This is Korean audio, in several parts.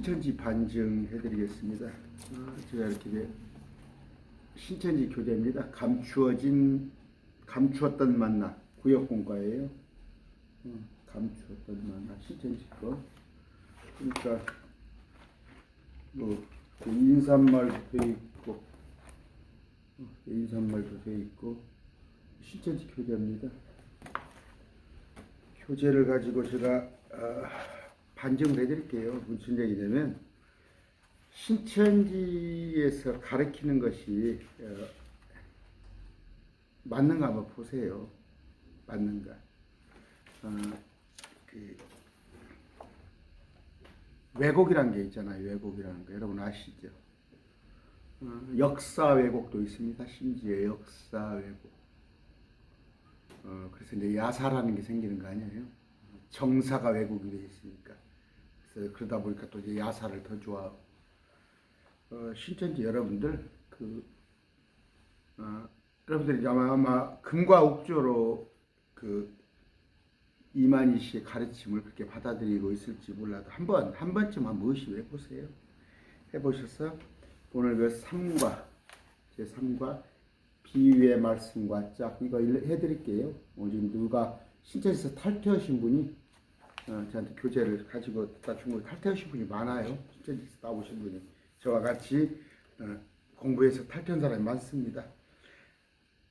신천지 반증해드리겠습니다. 제가 이렇게 신천지 교재입니다. 감추었던 만나 구역공과예요. 감추었던 만나 신천지 거. 그러니까 그 인사말도 돼 있고, 인사말도 돼 있고 신천지 교재입니다. 교재를 가지고 제가 반증을 해드릴게요. 무슨 얘기냐면 신천지에서 가르치는 것이 맞는가 한번 보세요. 맞는가. 왜곡이란 게 있잖아요. 왜곡이라는 거 여러분 아시죠? 역사 왜곡도 있습니다. 심지어 역사 왜곡. 그래서 이제 야사라는 게 생기는 거 아니에요? 정사가 왜곡이 되어 있으니까. 그래서 그러다 보니까 또 이제 야사를 더 좋아하고. 신천지 여러분들 여러분들이 아마 금과 옥조로 이만희 씨의 가르침을 그렇게 받아들이고 있을지 몰라도 한 번쯤 한번 의심해 보세요. 해보셔서 오늘 그 3과 제 3과 비유의 말씀과 짝 이거 해드릴게요. 지금 누가 신천지에서 탈퇴하신 분이 저한테 교재를 가지고 갖다 준 거 탈퇴하신 분이 많아요. 신천지에서 나오신 분이 저와 같이 공부해서 탈퇴한 사람이 많습니다.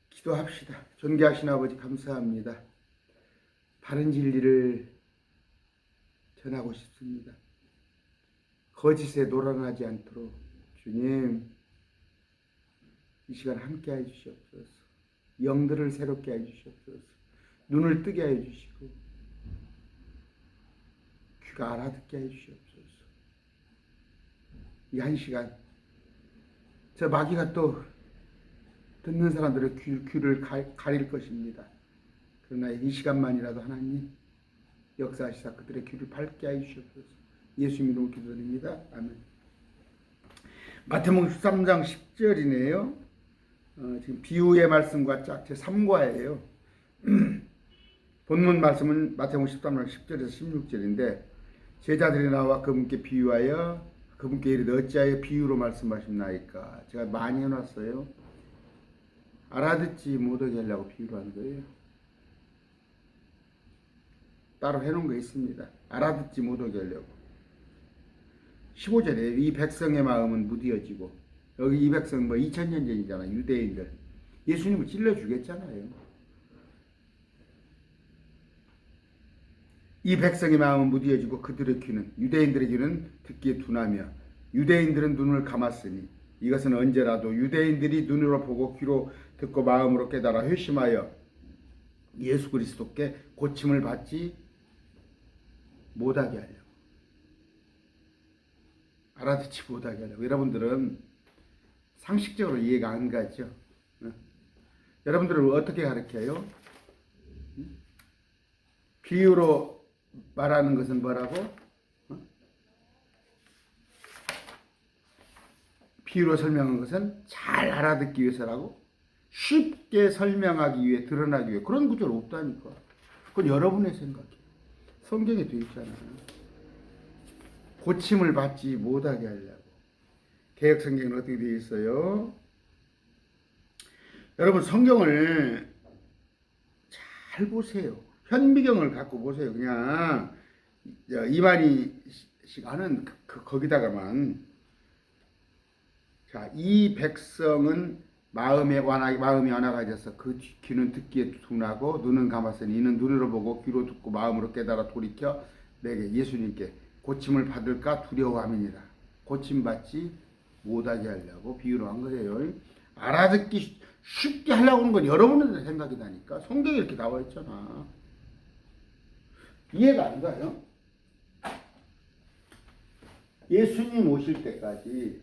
기도합시다. 존귀하신 아버지 감사합니다. 바른 진리를 전하고 싶습니다. 거짓에 노란하지 않도록 주님 이 시간 함께 해주시옵소서. 영들을 새롭게 해주시옵소서. 눈을 뜨게 해주시고 귀가 알아듣게 해주시옵소서. 이 한 시간 저 마귀가 또 듣는 사람들의 귀를 가릴 것입니다. 그러나 이 시간만이라도 하나님 역사하시사 그들의 귀를 밝게 해주시옵소서. 예수님 이름으로 기도드립니다. 아멘. 마태복음 13장 10절이네요. 지금 비유의 말씀과 짝 제 3과예요. 본문 말씀은 마태복음 13장 10절에서 16절인데 제자들이 나와 그분께 비유하여 그분께 이르되 어찌하여 비유로 말씀하셨나이까. 제가 많이 해놨어요. 알아듣지 못하게 하려고 비유로 한 거예요. 따로 해놓은 거 있습니다. 알아듣지 못하게 하려고. 15절에 이 백성의 마음은 무디어지고, 여기 이 백성 2000년 전이잖아. 유대인들. 예수님을 찔러 주겠잖아요. 이 백성의 마음은 무디어지고 그들의 귀는, 유대인들의 귀는 듣기에 둔하며 유대인들은 눈을 감았으니 이것은 언제라도 유대인들이 눈으로 보고 귀로 듣고 마음으로 깨달아 회심하여 예수 그리스도께 고침을 받지 못하게 하려고, 알아듣지 못하게 하려고. 여러분들은 상식적으로 이해가 안 가죠. 여러분들은 어떻게 가르쳐요? 비유로 말하는 것은 뭐라고? 비유로 설명한 것은 잘 알아듣기 위해서라고? 쉽게 설명하기 위해, 드러나기 위해. 그런 구절 없다니까. 그건 여러분의 생각이에요. 성경에 되어 있잖아요. 고침을 받지 못하게 하려고. 개역 성경은 어떻게 되어 있어요? 여러분 성경을 잘 보세요. 현미경을 갖고 보세요. 그냥 이만희 씨가 하는 거기다가만. 자, 이 백성은 마음이 완화가져서 그 귀는 듣기에 둔하고 눈은 감았으니 이는 눈으로 보고 귀로 듣고 마음으로 깨달아 돌이켜 내게 예수님께 고침을 받을까 두려워함이니라. 고침받지 못하게 하려고 비유로 한 거예요. 알아듣기 쉽게 하려고 하는 건 여러분의 생각이다니까. 성경에 이렇게 나와 있잖아. 이해가 안 가요? 예수님 오실 때까지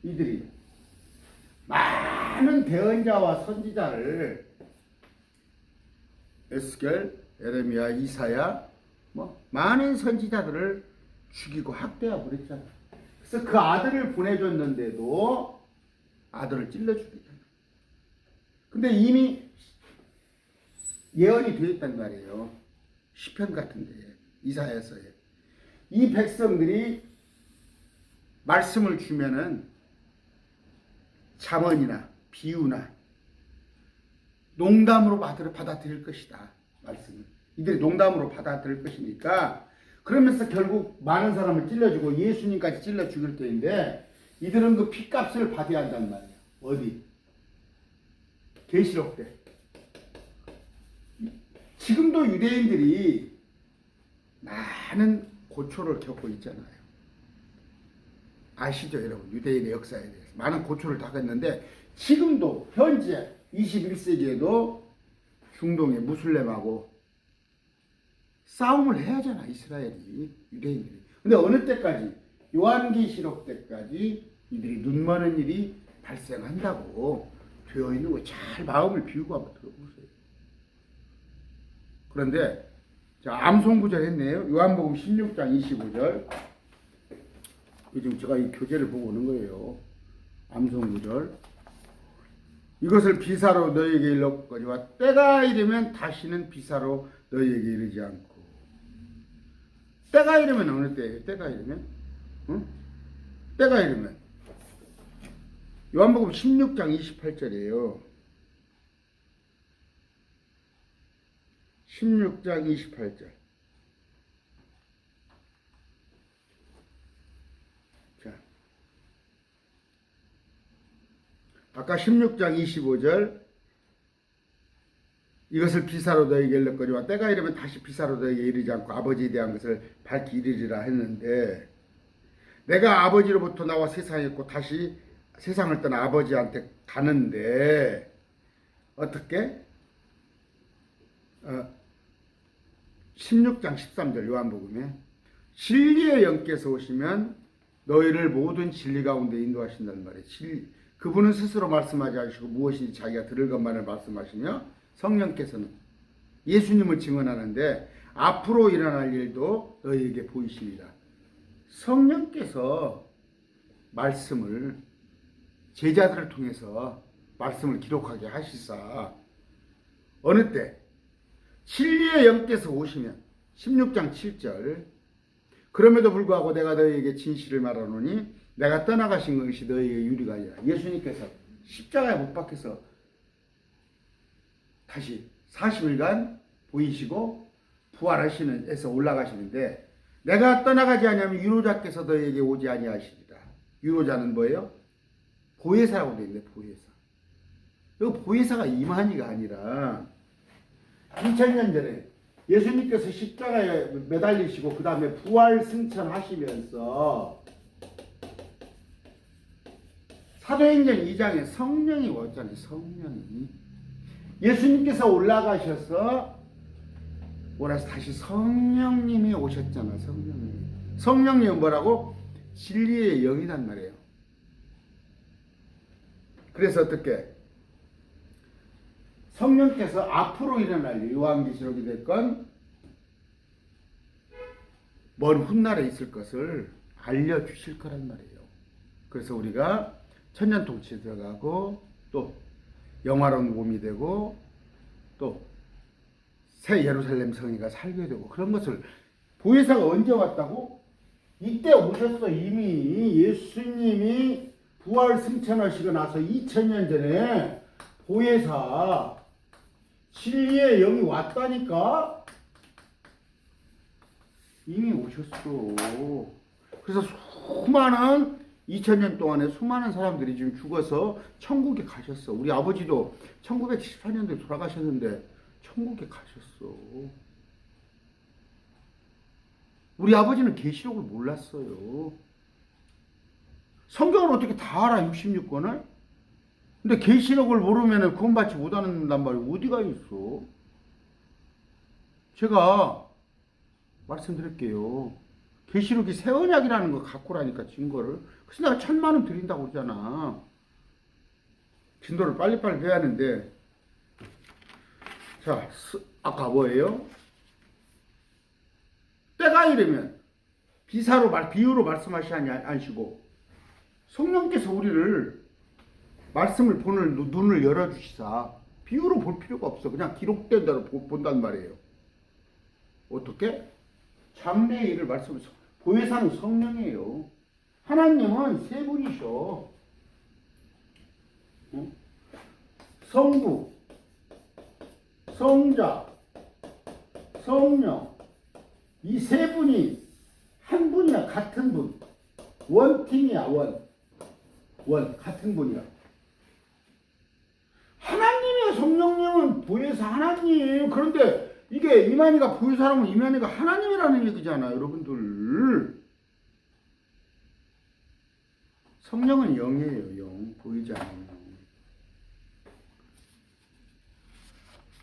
이들이 많은 대언자와 선지자를 에스겔, 에레미야, 이사야 많은 선지자들을 죽이고 학대하고 그랬잖아. 그래서 그 아들을 보내줬는데도 아들을 찔러 죽이잖아. 근데 이미 예언이 되어 있단 말이에요. 시편 같은 데, 이사야서에. 이 백성들이 말씀을 주면은 잠언이나 비유나 농담으로 받아들일 것이다. 말씀을. 이들이 농담으로 받아들일 것이니까 그러면서 결국 많은 사람을 찔러주고 예수님까지 찔러 죽일 때인데 이들은 그 핏값을 받아야 한단 말이에요. 어디? 계시록 때. 지금도 유대인들이 많은 고초를 겪고 있잖아요. 아시죠, 여러분? 유대인의 역사에 대해서 많은 고초를 겪었는데 지금도 현재 21세기에도 중동의 무슬림하고 싸움을 해야 하잖아, 이스라엘이, 유대인들이. 근데 어느 때까지? 요한계시록 때까지 이들이 눈먼는 일이 발생한다고 되어 있는 거 잘 마음을 비우고 한번 들어보세요. 그런데 자, 암송구절 했네요. 요한복음 16장 25절. 지금 제가 이 교재를 보고 오는 거예요. 암송구절. 이것을 비사로 너희에게 일렀거니와 때가 이르면 다시는 비사로 너희에게 이르지 않고. 때가 이르면 어느 때예요? 때가 이르면? 응? 때가 이르면 요한복음 16장 28절이에요. 16장 28절. 자, 아까 16장 25절 이것을 비사로 너희에게 일렀거니와 때가 이르면 다시 비사로 너희에게 이르지 않고 아버지에 대한 것을 밝히 이르리라 했는데 내가 아버지로부터 나와 세상에 있고 다시 세상을 떠나 아버지한테 가는데 어떻게? 16장 13절 요한복음에 진리의 영께서 오시면 너희를 모든 진리 가운데 인도하신다는 말이에요. 그분은 스스로 말씀하지 않으시고 무엇인지 자기가 들을 것만을 말씀하시며 성령께서는 예수님을 증언하는데 앞으로 일어날 일도 너희에게 보이십니다. 성령께서 말씀을 제자들을 통해서 말씀을 기록하게 하시사 어느 때 진리의 영께서 오시면 16장 7절 그럼에도 불구하고 내가 너희에게 진실을 말하노니 내가 떠나가신 것이 너희에게 유리가 아니라 예수님께서 십자가에 못 박혀서 다시 40일간 보이시고 부활하시는 에서 올라가시는데 내가 떠나가지 아니하면 유로자께서 너희에게 오지 아니하시리라. 유로자는 뭐예요? 보혜사라고 되어 있는데 보혜사. 이 보혜사가 이만희가 아니라 2000년 전에 예수님께서 십자가에 매달리시고 그 다음에 부활 승천하시면서 사도행전 2장에 성령이 왔잖아요. 성령이. 예수님께서 올라가셔서 오라서 다시 성령님이 오셨잖아. 성령님. 성령님은 뭐라고? 진리의 영이란 말이에요. 그래서 어떻게? 성령께서 앞으로 일어날 일, 요한계시록이 됐건 먼 훗날에 있을 것을 알려주실 거란 말이에요. 그래서 우리가 천년통치에 들어가고 또 영화로운 몸이 되고 또 새 예루살렘 성이가 살게 되고 그런 것을 보혜사가 언제 왔다고? 이때 오셨어. 이미 예수님이 부활 승천하시고 나서 2000년 전에 보혜사 진리의 영이 왔다니까? 이미 오셨어. 그래서 수많은 2000년 동안에 수많은 사람들이 지금 죽어서 천국에 가셨어. 우리 아버지도 1978년도에 돌아가셨는데 천국에 가셨어. 우리 아버지는 계시록을 몰랐어요. 성경을 어떻게 다 알아, 66권을? 근데 계시록을 모르면 구원받지 못한단 말이 어디가 있어? 제가 말씀드릴게요. 계시록이 새 언약이라는 거 갖고라니까 증거를. 그래서 내가 1000만원 드린다고 그러잖아. 진도를 빨리빨리 해야 하는데 자, 아까 뭐예요? 때가 이르면 비유로 말씀하시지 않으시고 성령께서 우리를 말씀을 보는 눈을 열어주시사 비유로 볼 필요가 없어. 그냥 기록된 대로 본단 말이에요. 어떻게? 장래의 일을 말씀을 보혜사는 성령이에요. 하나님은 세 분이셔. 성부, 성자, 성령. 이 세 분이 한 분이야. 같은 분. 원팀이야. 원. 같은 분이야. 하나님의 성령님은 부에서 하나님. 그런데 이게 이만희가 부의 사람은 이만희가 하나님이라는 얘기잖아, 여러분들. 성령은 영이에요, 영. 보이지 않는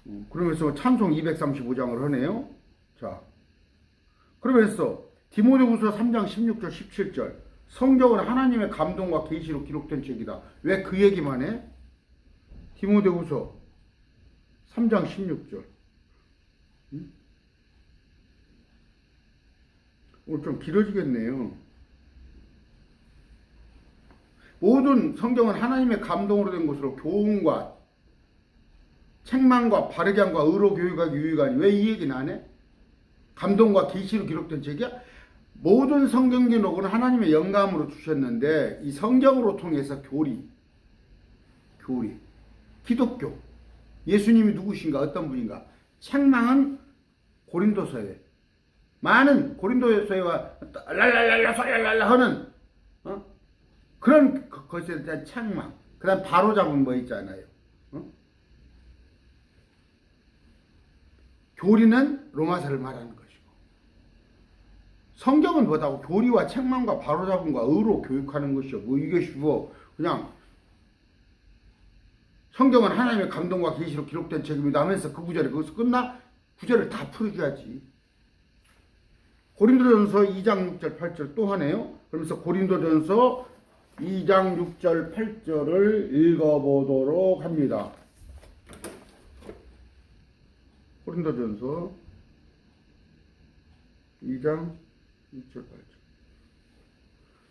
영. 그러면서 찬송 235장을 하네요. 자, 그러면서 디모데후서 3장 16절 17절 성경은 하나님의 감동과 계시로 기록된 책이다. 왜 그 얘기만 해? 디모데후서 3장 16절. 오늘 좀 길어지겠네요. 모든 성경은 하나님의 감동으로 된 것으로 교훈과 책망과 바르게 함과 의로 교육하기 유익하니. 왜 이 얘기는 안 해? 감동과 계시로 기록된 책이야? 모든 성경 기록은 하나님의 영감으로 주셨는데 이 성경으로 통해서 교리, 기독교, 예수님이 누구신가, 어떤 분인가. 책망은 고린도서에 많은 고린도서에와 랄랄랄라 하는 그런 것에 대한 책망. 그 다음 바로잡은 뭐 있잖아요. 교리는 로마서를 말하는 것이고 성경은 뭐다고 교리와 책망과 바로잡음과 의로 교육하는 것이요. 뭐 이것이 뭐 그냥 성경은 하나님의 감동과 계시로 기록된 책입니다 하면서 그 구절에 거기서 끝나? 구절을 다 풀어줘야지. 고린도전서 2장 6절 8절 또 하네요. 그러면서 고린도전서 2장 6절 8절을 읽어보도록 합니다. 고린도전서 2장 6절 8절.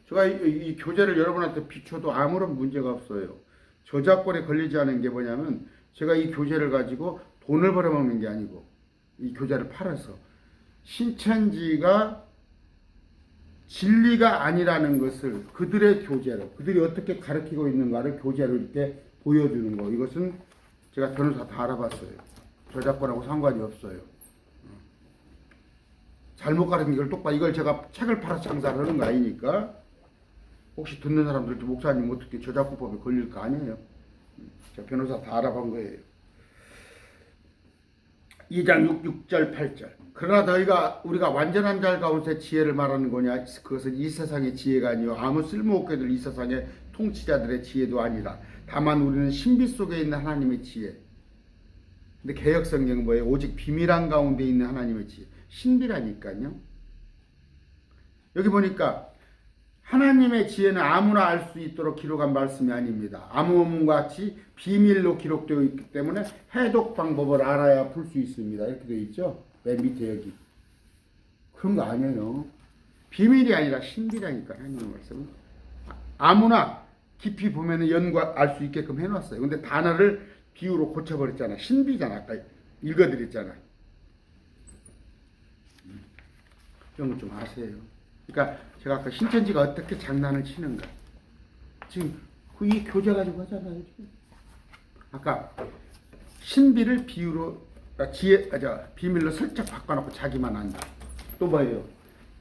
제가 이 교재를 여러분한테 비춰도 아무런 문제가 없어요. 저작권에 걸리지 않은 게 뭐냐면 제가 이 교재를 가지고 돈을 벌어먹는 게 아니고 이 교재를 팔아서 신천지가 진리가 아니라는 것을 그들의 교재로, 그들이 어떻게 가르치고 있는가를 교재로 이렇게 보여주는 거. 이것은 제가 변호사 다 알아봤어요. 저작권하고 상관이 없어요. 잘못 가르친 걸 똑바로, 이걸 제가 책을 팔아서 장사를 하는 거 아니니까 혹시 듣는 사람들도 목사님 어떻게 저작권법에 걸릴 거 아니에요. 제가 변호사 다 알아본 거예요. 2장 6절 8절. 그러나 우리가 완전한 자 가운데 지혜를 말하는 거냐? 그것은 이 세상의 지혜가 아니요 아무 쓸모없게 될 이 세상의 통치자들의 지혜도 아니라 다만 우리는 신비 속에 있는 하나님의 지혜. 근데 개역성경은 뭐예요? 오직 비밀한 가운데 있는 하나님의 지혜. 신비라니까요. 여기 보니까 하나님의 지혜는 아무나 알 수 있도록 기록한 말씀이 아닙니다. 아무음과 같이 비밀로 기록되어 있기 때문에 해독 방법을 알아야 풀 수 있습니다. 이렇게 되어 있죠. 맨 밑에 여기. 그런 거 아니에요. 비밀이 아니라 신비라니까 하나님의 말씀은. 아무나 깊이 보면 연구할 수 있게끔 해놨어요. 근데 단어를 비유로 고쳐버렸잖아. 신비잖아. 아까 읽어드렸잖아. 이런 거 좀 아세요. 그러니까 제가 아까 신천지가 어떻게 장난을 치는가. 지금 이 교재 가지고 하잖아요. 지금. 아까 신비를 비유로 비밀로 슬쩍 바꿔놓고 자기만 안다. 또 뭐예요?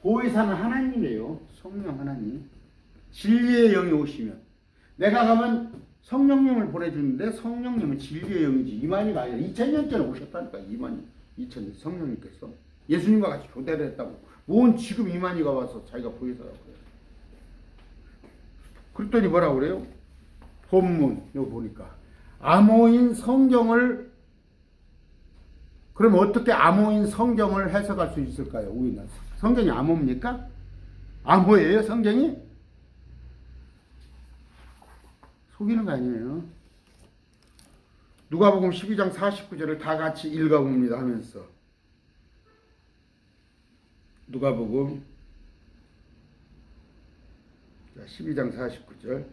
보혜사는 하나님이에요. 성령 하나님. 진리의 영이 오시면 내가 가면 성령님을 보내주는데 성령님은 진리의 영이지 이만희가 아니라 2000년 전에 오셨다니까. 이만희 2000년 성령님께서 예수님과 같이 교대를 했다고. 뭔 지금 이만희가 와서 자기가 보혜사라고 그래요. 그랬더니 뭐라고 그래요? 본문 여기 보니까 암호인 성경을, 그럼 어떻게 암호인 성경을 해석할 수 있을까요? 우리는 성경이 암호입니까? 암호예요 성경이? 속이는 거 아니에요. 누가복음 12장 49절을 다 같이 읽어봅니다 하면서 누가복음 12장 49절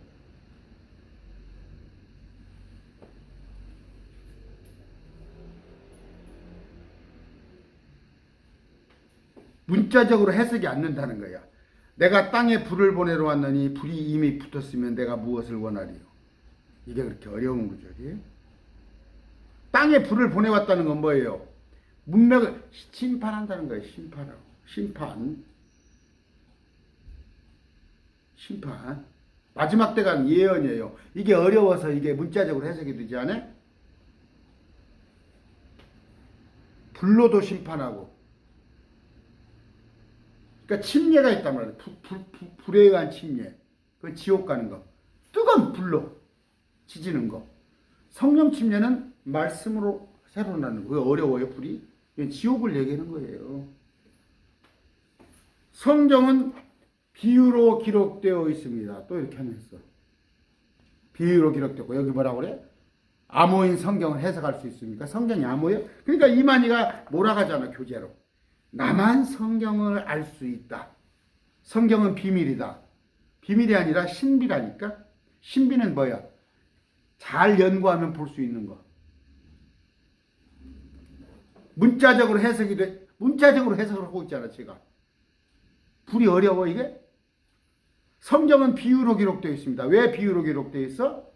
문자적으로 해석이 안 된다는 거야. 내가 땅에 불을 보내러 왔느니 불이 이미 붙었으면 내가 무엇을 원하리요. 이게 그렇게 어려운 구절이에요. 땅에 불을 보내왔다는 건 뭐예요? 문명을 심판한다는 거예요. 심판하고. 심판. 마지막 때가 예언이에요. 이게 어려워서 이게 문자적으로 해석이 되지 않아요? 불로도 심판하고. 그러니까 침례가 있단 말이에요. 불에 의한 침례. 그 지옥 가는 거. 뜨거운 불로 지지는 거. 성령 침례는 말씀으로 새로 나는 거. 왜 어려워요, 불이? 이건 지옥을 얘기하는 거예요. 성경은 비유로 기록되어 있습니다. 또 이렇게 하면서. 비유로 기록되고, 여기 뭐라고 그래? 암호인 성경을 해석할 수 있습니까? 성경이 암호예요? 그러니까 이만희가 몰아가잖아, 교재로. 나만 성경을 알 수 있다. 성경은 비밀이다. 비밀이 아니라 신비라니까? 신비는 뭐야? 잘 연구하면 볼 수 있는 거. 문자적으로 해석을 하고 있잖아, 제가. 불이 어려워, 이게? 성경은 비유로 기록되어 있습니다. 왜 비유로 기록되어 있어?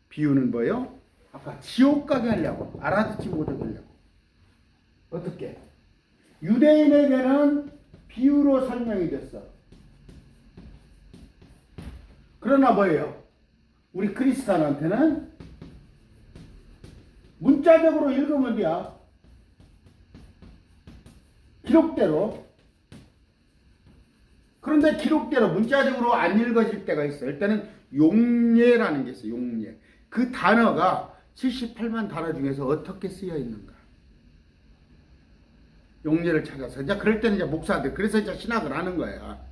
비유는 뭐예요? 아까 지옥 가게 하려고. 알아듣지 못하게 하려고. 어떻게? 유대인에게는 비유로 설명이 됐어. 그러나 뭐예요? 우리 크리스찬한테는 문자적으로 읽으면 돼야. 기록대로. 그런데 기록대로 문자적으로 안 읽어질 때가 있어요. 일단은 용례라는 게 있어요. 용례. 그 단어가 78만 단어 중에서 어떻게 쓰여 있는가. 용례를 찾아서. 이제 그럴 때는 이제 목사한테 그래서 이제 신학을 하는 거야.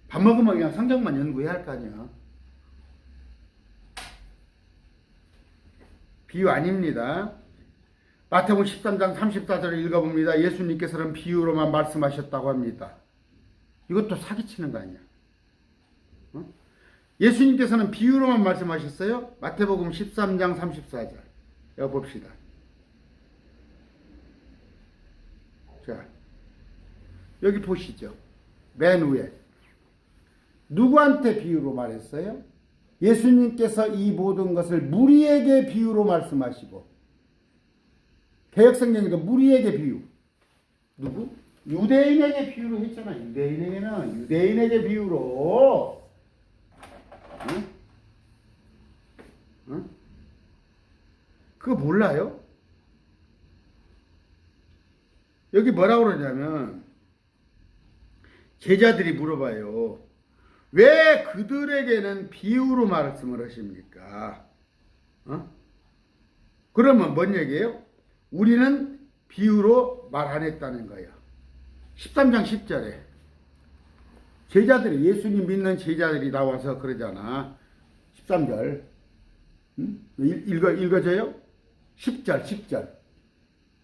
밥 먹으면 그냥 성경만 연구해야 할 거 아니야. 비유 아닙니다. 마태복음 13장 34절을 읽어봅니다. 예수님께서는 비유로만 말씀하셨다고 합니다. 이것도 사기치는 거 아니야. 예수님께서는 비유로만 말씀하셨어요. 마태복음 13장 34절. 여기 봅시다. 자, 여기 보시죠. 맨 위에. 누구한테 비유로 말했어요? 예수님께서 이 모든 것을 무리에게 비유로 말씀하시고, 개역성경에도 무리에게 비유. 누구? 유대인에게 비유로 했잖아. 유대인에게 비유로. 응? 응? 그거 몰라요? 여기 뭐라고 그러냐면 제자들이 물어봐요. 왜 그들에게는 비유로 말씀을 하십니까? 그러면 뭔 얘기예요? 우리는 비유로 말 안 했다는 거예요. 13장 10절에 제자들이, 예수님 믿는 제자들이 나와서 그러잖아. 13절. 읽어줘요? 10절.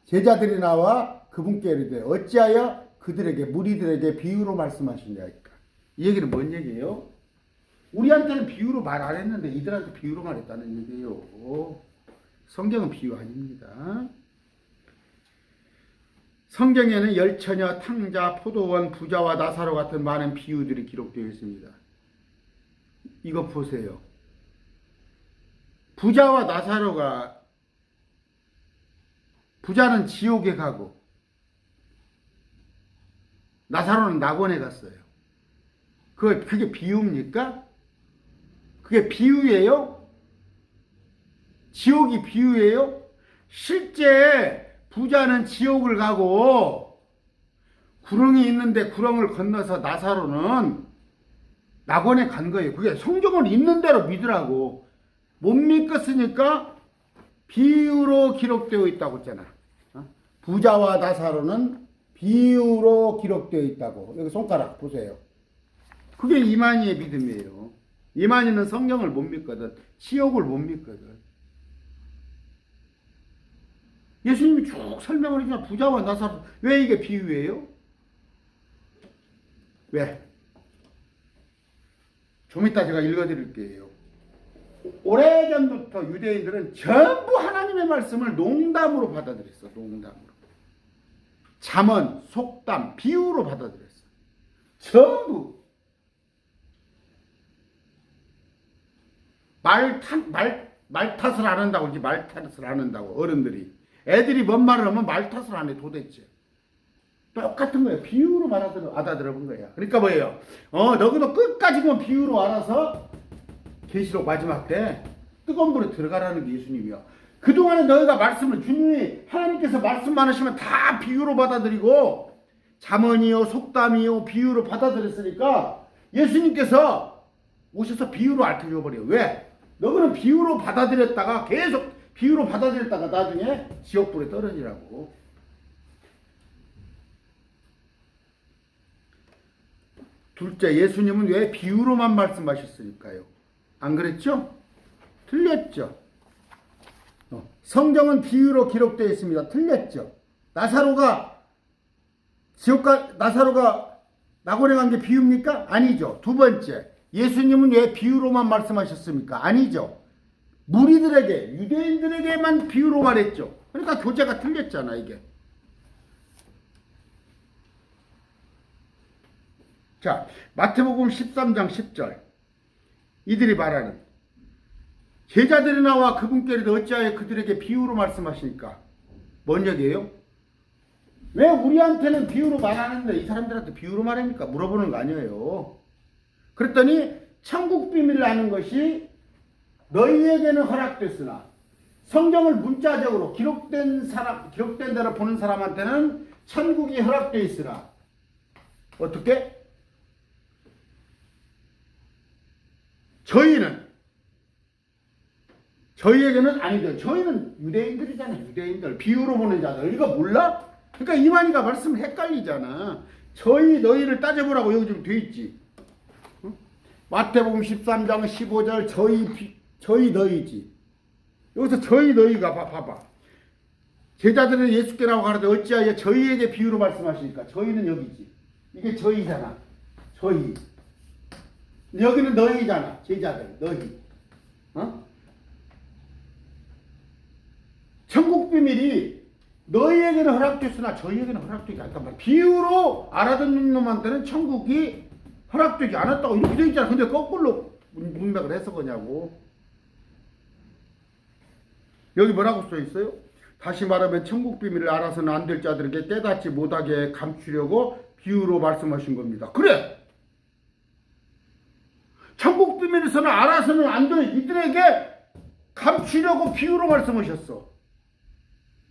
제자들이 나와 그분께 이르되 어찌하여 그들에게, 무리들에게 비유로 말씀하시냐니까. 이 얘기는 뭔 얘기예요? 우리한테는 비유로 말 안 했는데 이들한테 비유로 말했다는 얘기예요. 성경은 비유 아닙니다. 성경에는 열처녀, 탕자, 포도원, 부자와 나사로 같은 많은 비유들이 기록되어 있습니다. 이거 보세요. 부자와 나사로가, 부자는 지옥에 가고 나사로는 낙원에 갔어요. 그게 비유입니까? 그게 비유예요? 지옥이 비유예요? 실제 부자는 지옥을 가고 구렁이 있는데 구렁을 건너서 나사로는 낙원에 간 거예요. 그게 성경은 있는 대로 믿으라고. 못 믿겠으니까 비유로 기록되어 있다고 했잖아. 부자와 나사로는 비유로 기록되어 있다고. 여기 손가락 보세요. 그게 이만희의 믿음이에요. 이만희는 성경을 못 믿거든. 지옥을 못 믿거든. 예수님이 쭉 설명을 했잖아. 부자와 나사로. 왜 이게 비유예요? 왜? 좀 이따 제가 읽어드릴게요. 오래전부터 유대인들은 전부 하나님의 말씀을 농담으로 받아들였어. 농담으로. 잠언, 속담, 비유로 받아들였어. 전부 말 탓을 안 한다고 이제 말 탓을 안 한다고 어른들이 애들이 뭔 말을 하면 말 탓을 안 해 도대체 똑같은 거예요. 비유로 알아들어 본 거예요. 그러니까 뭐예요? 너희도 끝까지 보면 비유로 알아서 계시록 마지막 때 뜨거운 불에 들어가라는 게 예수님이요. 그동안에 너희가 말씀을 주님이 하나님께서 말씀만 하시면 다 비유로 받아들이고 잠언이요 속담이요 비유로 받아들였으니까 예수님께서 오셔서 비유로 앓혀버려요. 왜? 너희는 비유로 받아들였다가 계속 비유로 받아들였다가 나중에 지옥불에 떨어지라고. 둘째, 예수님은 왜 비유로만 말씀하셨을까요? 안 그랬죠? 틀렸죠? 성경은 비유로 기록되어 있습니다. 틀렸죠? 나사로가 낙원에 간 게 비유입니까? 아니죠. 두 번째, 예수님은 왜 비유로만 말씀하셨습니까? 아니죠. 무리들에게, 유대인들에게만 비유로 말했죠. 그러니까 교재가 틀렸잖아, 이게. 자, 마태복음 13장 10절. 이들이 말하는 제자들이 나와 그분께로 어찌하여 그들에게 비유로 말씀하시니까? 뭔 얘기예요? 왜 우리한테는 비유로 말하는데 이 사람들한테 비유로 말합니까? 물어보는 거 아니에요. 그랬더니 천국 비밀을 아는 것이 너희에게는 허락됐으나 성경을 문자적으로 기록된 대로 보는 사람한테는 천국이 허락되어 있으나 어떻게? 저희에게는 아니죠. 저희는 유대인들이잖아요. 유대인들. 비유로 보는 자들. 이거 몰라? 그러니까 이만희가 말씀 헷갈리잖아. 너희를 따져보라고 여기 좀 돼 있지. 응? 마태복음 13장 15절 저희 너희지. 여기서 저희 너희가 봐봐. 제자들은 예수께 나와 가라되 어찌하여 저희에게 비유로 말씀하시니까 저희는 여기지. 이게 저희잖아. 저희. 여기는 너희잖아. 제자들. 너희. 천국 비밀이 너희에게는 허락됐으나 저희에게는 허락되지 않단 말이야. 비유로 알아듣는 놈한테는 천국이 허락되지 않았다고 이렇게 되어 있잖아. 근데 거꾸로 문맥을 해석하냐고. 여기 뭐라고 써 있어요? 다시 말하면 천국 비밀을 알아서는 안 될 자들에게 깨닫지 못하게 감추려고 비유로 말씀하신 겁니다. 그래! 천국 비밀에서는 알아서는 안 될 이들에게 감추려고 비유로 말씀하셨어.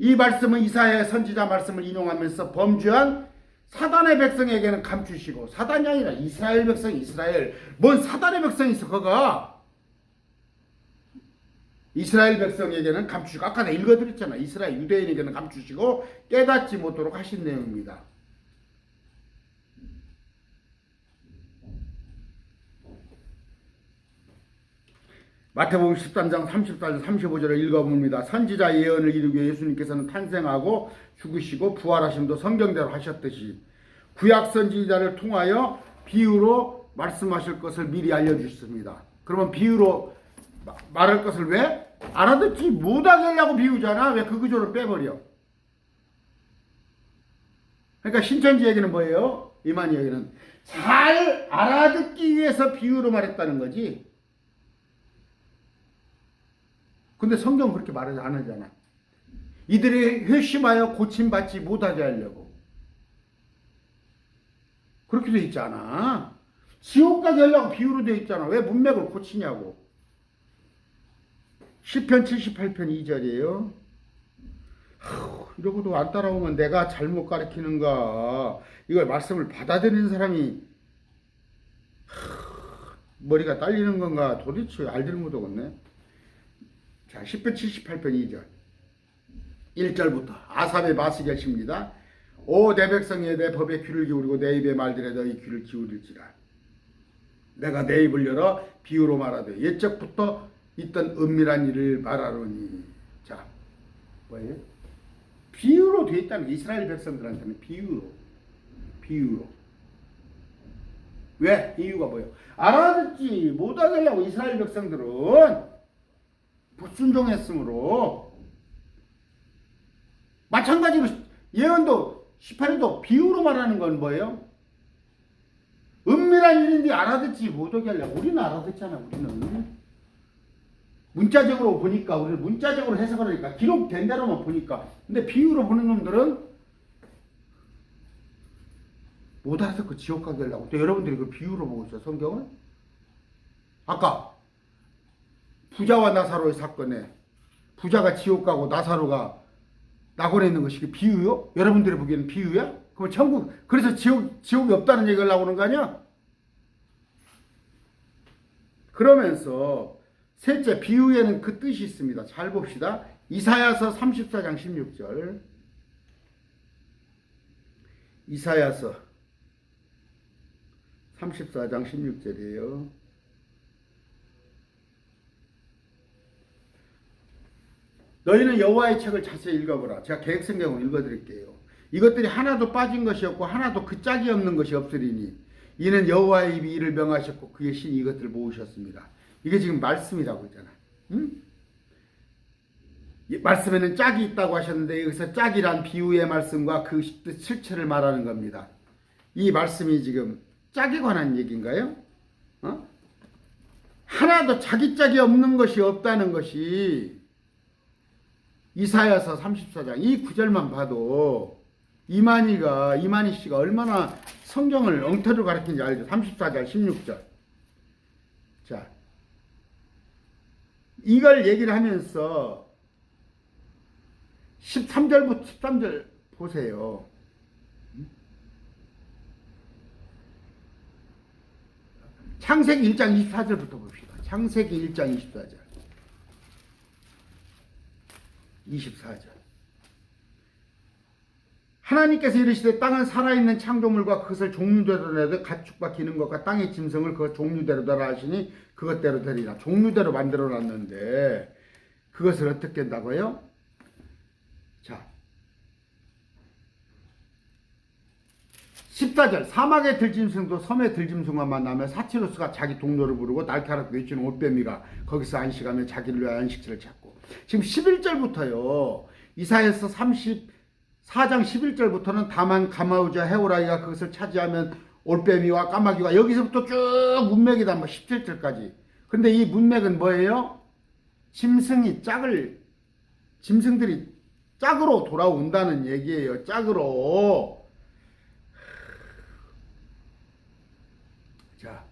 이 말씀은 이사야의 선지자 말씀을 인용하면서 범죄한 사단의 백성에게는 감추시고 사단이 아니라 이스라엘 백성 이스라엘 뭔 사단의 백성이 있어 거가 이스라엘 백성에게는 감추시고 아까 내가 읽어드렸잖아. 이스라엘 유대인에게는 감추시고 깨닫지 못하도록 하신 내용입니다. 마태복음 13장 34절 35절을 읽어봅니다. 선지자 예언을 이루기 위해 예수님께서는 탄생하고 죽으시고 부활하심도 성경대로 하셨듯이 구약 선지자를 통하여 비유로 말씀하실 것을 미리 알려주셨습니다. 그러면 비유로 말할 것을 왜? 알아듣지 못하게 하려고 비유잖아. 왜 그 구조를 빼버려? 그러니까 신천지 얘기는 뭐예요? 이만희 얘기는 잘 알아듣기 위해서 비유로 말했다는 거지. 근데 성경은 그렇게 말하지 안 하잖아. 이들이 회심하여 고침받지 못하게 하려고. 그렇게 돼 있잖아. 지옥 가게 하려고 비유로 돼 있잖아. 왜 문맥을 고치냐고. 시편 78편 2절이에요. 이러고도 안 따라오면 내가 잘못 가르치는가. 이걸 말씀을 받아들이는 사람이 머리가 딸리는 건가 도대체 알지를 못하겠네. 자, 10편 78편 2절 1절부터 아삽의 마시결시입니다. 오 내 백성이여 내 법에 귀를 기울이고 내 입의 말들에 너희 귀를 기울일지라. 내가 내 입을 열어 비유로 말하되 옛적부터 있던 은밀한 일을 말하노니. 자, 뭐예요? 비유로 되어 있다는 게 이스라엘 백성들한테는 비유로. 왜? 이유가 뭐예요? 알아듣지 못하게 하려고 이스라엘 백성들은 불순종했으므로. 마찬가지로 예언도 18일도 비유로 말하는 건 뭐예요? 은밀한 일인데 알아듣지 못하게 하려고. 우리는 알아듣잖아. 우리는 문자적으로 보니까, 우리는 문자적으로 해석을 하니까, 기록된 대로만 보니까. 근데 비유로 보는 놈들은 못 알아듣고 지옥 가게 하려고. 또 여러분들이 그 비유로 보고 있어, 성경을? 아까 부자와 나사로의 사건에 부자가 지옥 가고 나사로가 낙원에 있는 것이 그 비유요? 여러분들이 보기에는 비유야? 그럼 천국, 그래서 지옥이 없다는 얘기를 하려고 하는 거 아니야? 그러면서 셋째, 비유에는 그 뜻이 있습니다. 잘 봅시다. 이사야서 34장 16절. 이사야서 34장 16절이에요. 너희는 여호와의 책을 자세히 읽어보라. 제가 개혁성경을 읽어드릴게요. 이것들이 하나도 빠진 것이 없고 하나도 그 짝이 없는 것이 없으리니 이는 여호와의 입이 이를 명하셨고 그의 신이 이것들을 모으셨습니다. 이게 지금 말씀이라고 했잖아. 응? 말씀에는 짝이 있다고 하셨는데 여기서 짝이란 비유의 말씀과 그 뜻 실체를 말하는 겁니다. 이 말씀이 지금 짝에 관한 얘기인가요? 하나도 자기 짝이 없는 것이 없다는 것이 이사야서 34장 이 구절만 봐도 이만희 씨가 얼마나 성경을 엉터리로 가르치는지 알죠? 34절 16절. 자, 이걸 얘기를 하면서 13절 보세요. 창세기 1장 24절부터 봅시다. 창세기 1장 24절. 하나님께서 이르시되 땅은 살아있는 창조물과 그것을 종류대로 내되 가축과 기는 것과 땅의 짐승을 그 종류대로 되라 하시니 그것대로 되리라. 종류대로 만들어 놨는데 그것을 어떻게 한다고요? 자, 14절. 사막의 들짐승도 섬의 들짐승과 만나며 사티로스가 자기 동료를 부르고 날카롭게 외치는 올빼미가 거기서 안식하며 자기를 위하여 안식처를 찾고. 지금 11절부터요. 이사야서 34장 11절부터는 다만 가마우자 헤오라이가 그것을 차지하면 올빼미와 까마귀가 여기서부터 쭉 문맥이 다 17절까지. 근데 이 문맥은 뭐예요? 짐승들이 짝으로 돌아온다는 얘기예요. 짝으로. 자,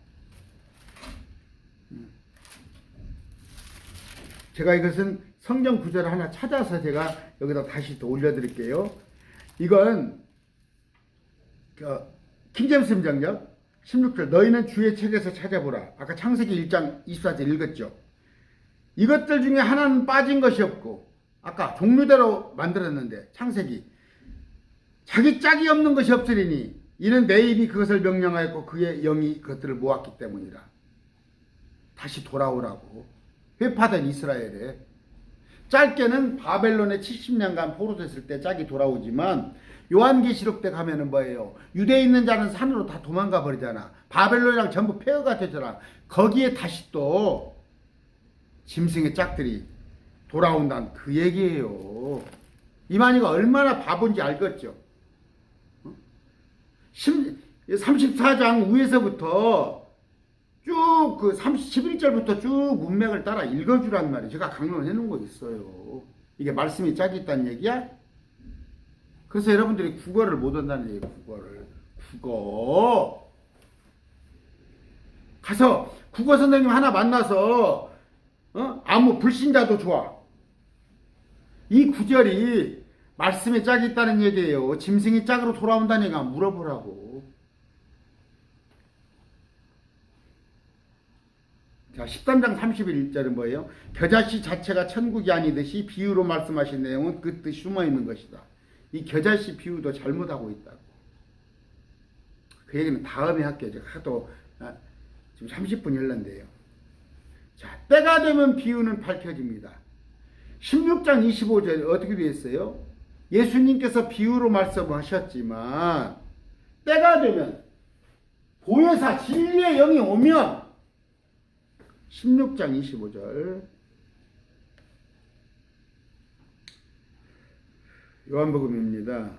제가 이것은 성경 구절을 하나 찾아서 제가 여기다 다시 또 올려드릴게요. 이건 킹제임스 번역 16절 너희는 주의 책에서 찾아보라. 아까 창세기 1장 24절 읽었죠. 이것들 중에 하나는 빠진 것이 없고 아까 종류대로 만들었는데 창세기 자기 짝이 없는 것이 없으리니 이는 내 입이 그것을 명령하였고 그의 영이 그것들을 모았기 때문이라. 다시 돌아오라고. 회파된 이스라엘에 짧게는 바벨론에 70년간 포로됐을 때 짝이 돌아오지만 요한계시록 때 가면은 뭐예요? 유대에 있는 자는 산으로 다 도망가 버리잖아. 바벨론이랑 전부 폐허가 되잖아. 거기에 다시 또 짐승의 짝들이 돌아온다는 그 얘기예요. 이만희가 얼마나 바본지 알겠죠? 34장 위에서부터 쭉 그 11절부터 쭉 문맥을 따라 읽어주란 말이에요. 제가 강론해 놓은 거 있어요. 이게 말씀이 짝이 있다는 얘기야? 그래서 여러분들이 국어를 못 한다는 얘기예요. 국어. 가서 국어 선생님 하나 만나서 아무 불신자도 좋아. 이 구절이 말씀에 짝이 있다는 얘기예요. 짐승이 짝으로 돌아온다는 얘기가 물어보라고. 자, 13장 31절은 뭐예요? 겨자씨 자체가 천국이 아니듯이 비유로 말씀하신 내용은 그 뜻이 숨어있는 것이다. 이 겨자씨 비유도 잘못하고 있다고. 그 얘기는 다음에 할게요. 제가 하도 지금 30분이 흘렀는데요. 자, 때가 되면 비유는 밝혀집니다. 16장 25절에 어떻게 되어 있어요? 예수님께서 비유로 말씀하셨지만 때가 되면 보혜사 진리의 영이 오면 16장 25절 요한복음입니다.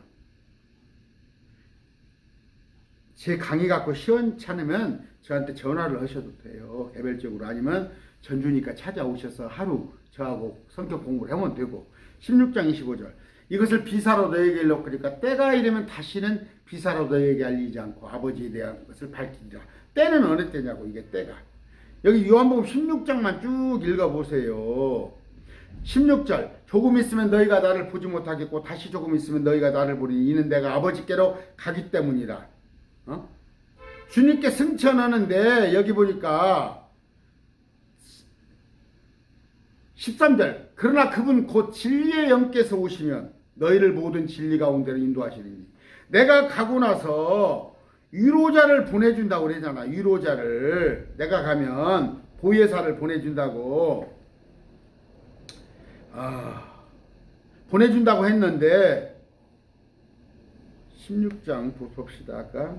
제 강의 갖고 시원찮으면 저한테 전화를 하셔도 돼요. 개별적으로. 아니면 전주니까 찾아오셔서 하루 저하고 성격 공부를 하면 되고. 16장 25절. 이것을 비사로 너에게 일러 그러니까 때가 이르면 다시는 비사로 너에게 알리지 않고 아버지에 대한 것을 밝히리라. 때는 어느 때냐고. 이게 때가. 여기 요한복음 16장만 쭉 읽어보세요. 16절. 조금 있으면 너희가 나를 보지 못하겠고 다시 조금 있으면 너희가 나를 보리니 이는 내가 아버지께로 가기 때문이라. 주님께 승천하는데 여기 보니까 13절. 그러나 그분 곧 진리의 영께서 오시면 너희를 모든 진리 가운데로 인도하시리니. 내가 가고 나서 위로자를 보내준다고 그러잖아. 위로자를. 내가 가면 보혜사를 보내준다고. 보내준다고 했는데 16장 봅시다. 아까.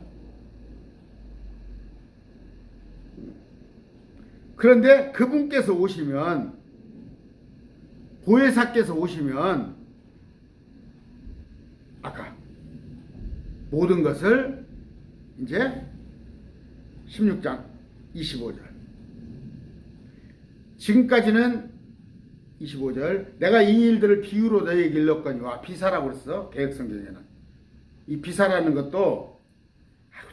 그런데 그분께서 오시면, 보혜사께서 오시면 아까 모든 것을 이제 16장 25절. 지금까지는 25절. 내가 이 일들을 비유로 너희에게 일렀거니와. 비사라고 그랬어. 개혁성경에는. 이 비사라는 것도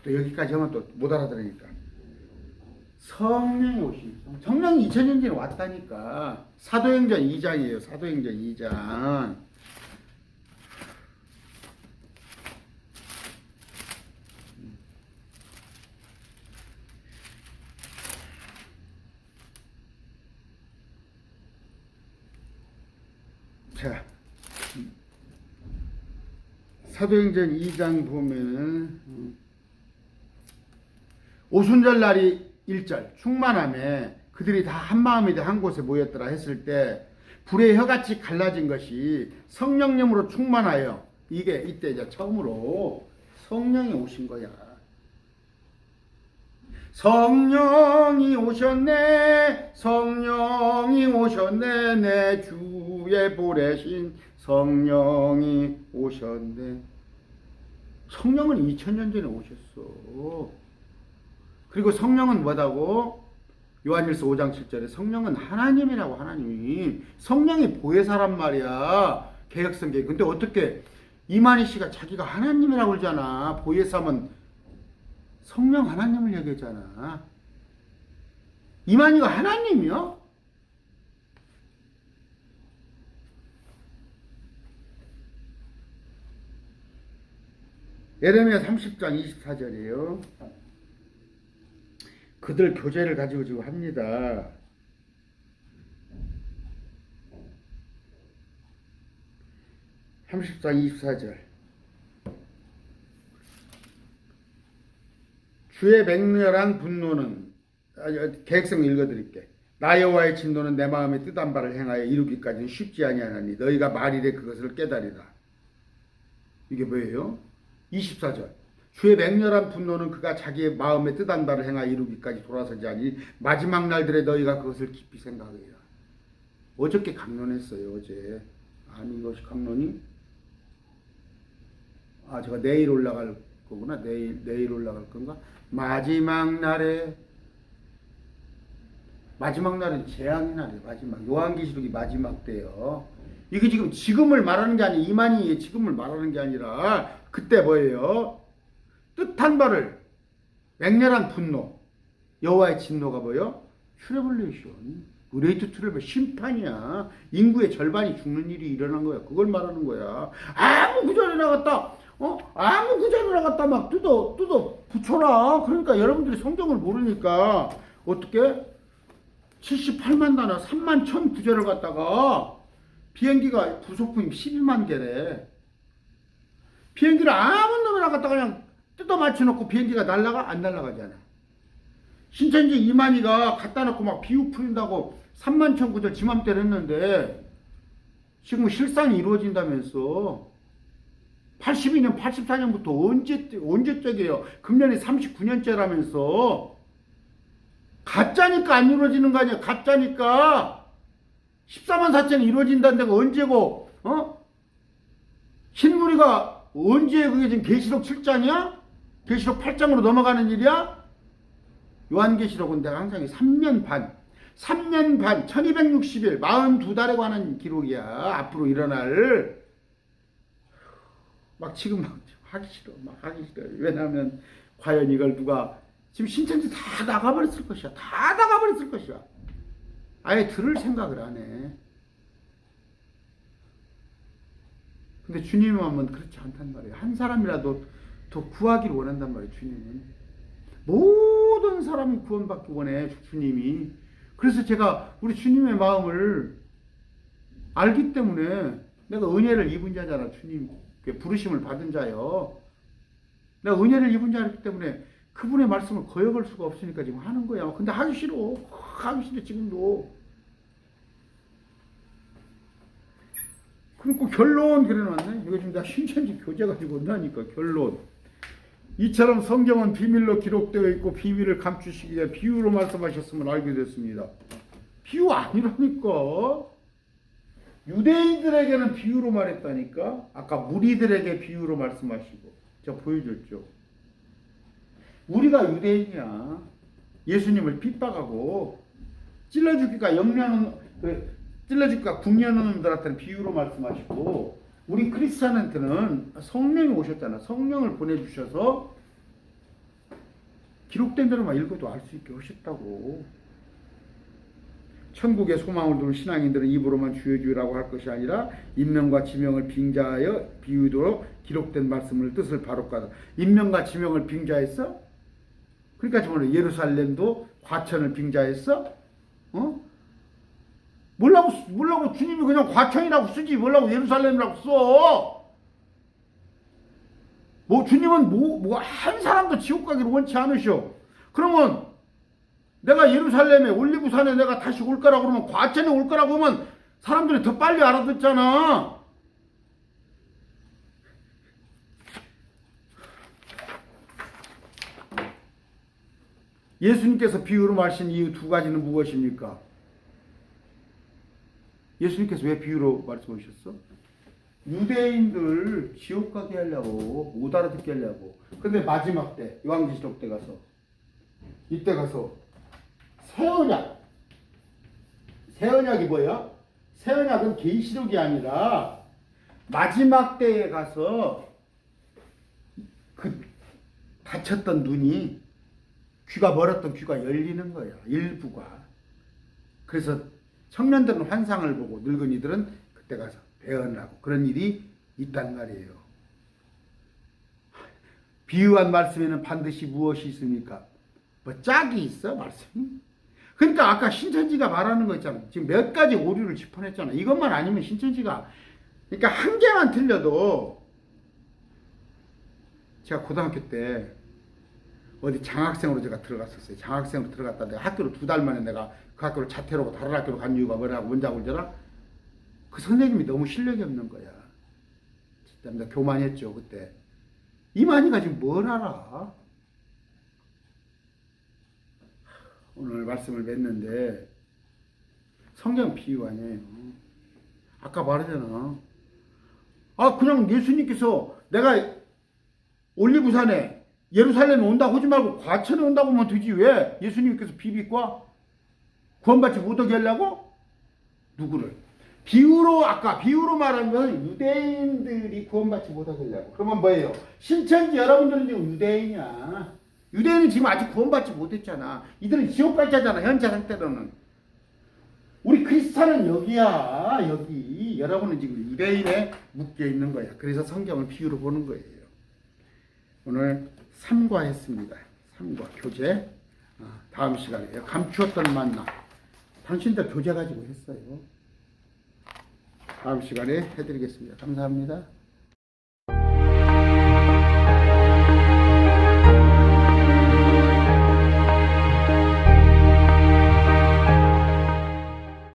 또 여기까지 하면 또 못 알아들으니까. 성령이 오신. 성령이 2000년 전에 왔다니까. 사도행전 2장이에요. 사도행전 2장. 자, 사도행전 2장 보면은 오순절 날이 1절 충만함에 그들이 다 한마음이 돼 한 곳에 모였더라 했을 때 불의 혀같이 갈라진 것이 성령님으로 충만하여. 이게 이때 이제 처음으로 성령이 오신 거야. 성령이 오셨네, 성령이 오셨네, 내 주에 보내신 성령이 오셨네. 성령은 2000년 전에 오셨어. 그리고 성령은 뭐다고? 요한일서 5장 7절에 성령은 하나님이라고. 하나님. 성령이 보혜사란 말이야. 개혁성경. 근데 어떻게 이만희 씨가 자기가 하나님이라고 그러잖아. 보혜사면 성령 하나님을 얘기하잖아. 이만희가 하나님이요? 예레미야 30장 24절이에요. 그들 교제를 가지고 지금 합니다. (30장 24절) 주의 맹렬한 분노는, 계획성 읽어드릴게. 나 여호와의 진노는 내 마음에 뜻한 바를 행하여 이루기까지는 쉽지 아니하나니 너희가 말이래 그것을 깨달으라. 이게 뭐예요? 24절. 주의 맹렬한 분노는 그가 자기의 마음에 뜻한 바를 행하여 이루기까지 돌아서지 아니 마지막 날들에 너희가 그것을 깊이 생각해라. 어저께 강론했어요. 어제. 아니 이것이 강론이? 제가 내일 올라갈 거구나. 내일 올라갈 건가? 마지막 날에, 마지막 날은 재앙의 날이에요. 마지막. 요한계시록이 마지막 때요. 이게 지금을 말하는 게 아니라, 이만희의 지금을 말하는 게 아니라 그때 뭐예요? 뜻한 바를, 맹렬한 분노, 여호와의 진노가 뭐예요? 트래블레이션, 그레이트 트래블, 심판이야. 인구의 절반이 죽는 일이 일어난 거야. 그걸 말하는 거야. 아무 구절에 나갔다. 아무 구절에 나갔다 막 뜯어 붙여라. 그러니까 여러분들이 성경을 모르니까 어떻게 78만 단어 3만 1천 구절을 갖다가 비행기가 부속품이 12만 개래. 비행기를 아무 놈이나 갖다가 그냥 뜯어 맞춰놓고 비행기가 날아가? 안 날아가잖아. 신천지 이만희가 갖다 놓고 막 비유 풀린다고 3만 1천 구절 지맘대로 했는데 지금 실상이 이루어진다면서. 82년, 84년부터 언제적이에요? 금년이 39년째라면서. 가짜니까 안 이루어지는 거 아니야? 가짜니까. 14만 4천이 이루어진다는 데가 언제고, 흰무리가 언제 그게 지금 계시록 7장이야? 계시록 8장으로 넘어가는 일이야? 요한계시록은 내가 항상 3년 반, 1260일, 42달에 관한 기록이야. 앞으로 일어날. 막 지금 막 하기 싫어. 왜냐하면 과연 이걸 누가 지금 신천지 다 나가버렸을 것이야. 다 나가버렸을 것이야. 아예 들을 생각을 안 해. 근데 주님의 마음은 그렇지 않단 말이에요. 한 사람이라도 더 구하기를 원한단 말이에요. 주님은 모든 사람이 구원받기 원해. 주님이. 그래서 제가 우리 주님의 마음을 알기 때문에 내가 은혜를 입은 자잖아. 주님께 부르심을 받은 자요. 내가 은혜를 입은 자이기 때문에 그분의 말씀을 거역할 수가 없으니까 지금 하는 거야. 근데 하기 싫어. 하기 싫어 지금도. 그리고 결론 그래놨네. 이거 지금 나 신천지 교재 가지고 온다니까. 결론. 이처럼 성경은 비밀로 기록되어 있고 비밀을 감추시기 위해 비유로 말씀하셨음을 알게 됐습니다. 비유 아니라니까. 유대인들에게는 비유로 말했다니까. 아까 무리들에게 비유로 말씀하시고. 제가 보여줬죠. 우리가 유대인이야. 예수님을 핍박하고 찔러주기가 국려놓은 놈들한테는 비유로 말씀하시고, 우리 크리스찬한테는 성령이 오셨잖아. 성령을 보내주셔서 기록된 대로만 읽어도 알 수 있게 하셨다고. 천국의 소망을 두는 신앙인들은 입으로만 주여 주라고 할 것이 아니라 인명과 지명을 빙자하여 비유도록 기록된 말씀을 뜻을 바로 가다. 인명과 지명을 빙자했어? 그러니까 정말 예루살렘도 과천을 빙자했어? 뭐라고 주님이 그냥 과천이라고 쓰지 뭐라고 예루살렘이라고 써? 주님은 한 사람도 지옥 가기를 원치 않으셔. 그러면 내가 예루살렘에 올리브산에 내가 다시 올 거라고 그러면, 과천에 올 거라고 하면 사람들이 더 빨리 알아듣잖아. 예수님께서 비유로 말하신 이유 두 가지는 무엇입니까? 예수님께서 왜 비유로 말씀하셨어? 유대인들 지옥 가게 하려고, 못 알아듣게 하려고. 근데 마지막 때, 요한계시록 때 가서, 이때 가서 새 언약이 뭐야? 새 언약은 계시록이 아니라 마지막 때에 가서 그 닫혔던 눈이, 귀가 멀었던 귀가 열리는 거야. 일부가. 그래서 청년들은 환상을 보고 늙은이들은 그때 가서 배언하고 그런 일이 있단 말이에요. 비유한 말씀에는 반드시 무엇이 있습니까? 짝이 있어 말씀이? 그러니까 아까 신천지가 말하는 거 있잖아. 지금 몇 가지 오류를 짚어냈잖아. 이것만 아니면 신천지가, 그러니까 한 개만 틀려도, 제가 고등학교 때 어디 장학생으로 제가 들어갔었어요. 장학생으로 들어갔다 내가 학교로 2달 만에 내가 그 학교를 자퇴로 하고 다른 학교로 간 이유가 뭐라고 뭔지 알잖아. 그 선생님이 너무 실력이 없는 거야. 진짜 내가 교만했죠 그때. 이만희가 지금 뭘 알아? 오늘 말씀을 맺는데 성경 비유 아니에요. 아까 말하잖아. 그냥 예수님께서 내가 올리브산에 예루살렘에 온다고 하지 말고 과천에 온다고 하면 되지. 왜 예수님께서 비비과 구원받지 못하게 하려고? 누구를? 아까 비유로 말한 건 유대인들이 구원받지 못하게 하려고. 그러면 뭐예요? 신천지 여러분들은 지금 유대인이야. 유대인은 지금 아직 구원받지 못했잖아. 이들은 지옥 갈 자잖아. 현재 상태로는. 우리 크리스찬은 여기야. 여기. 여러분은 지금 유대인에 묶여 있는 거야. 그래서 성경을 비유로 보는 거예요. 오늘 3과 했습니다. 3과 교재. 다음 시간에 감추었던 만나. 당신들 교재 가지고 했어요. 다음 시간에 해드리겠습니다. 감사합니다.